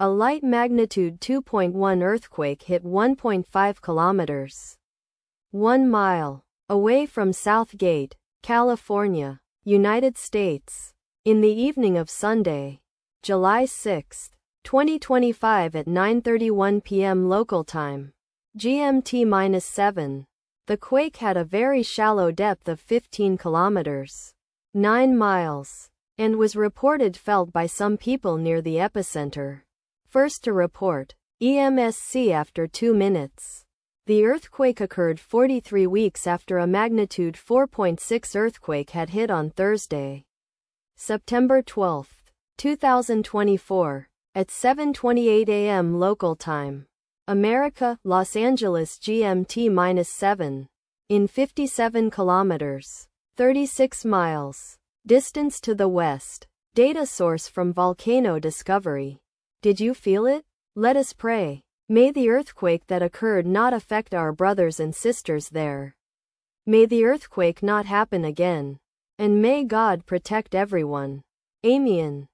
A light magnitude 2.1 earthquake hit 1.5 kilometers, 1 mile, away from Southgate, California, United States, in the evening of Sunday, July 6, 2025 at 9:31 p.m. local time, GMT-7. The quake had a very shallow depth of 15 kilometers, 9 miles, and was reported felt by some people near the epicenter. First to report, EMSC after 2 minutes. The earthquake occurred 43 weeks after a magnitude 4.6 earthquake had hit on Thursday, September 12, 2024, at 7:28 a.m. local time, America, Los Angeles GMT-7, in 57 kilometers, 36 miles, distance to the west. Data source from Volcano Discovery. Did you feel it? Let us pray. May the earthquake that occurred not affect our brothers and sisters there. May the earthquake not happen again. And may God protect everyone. Amen.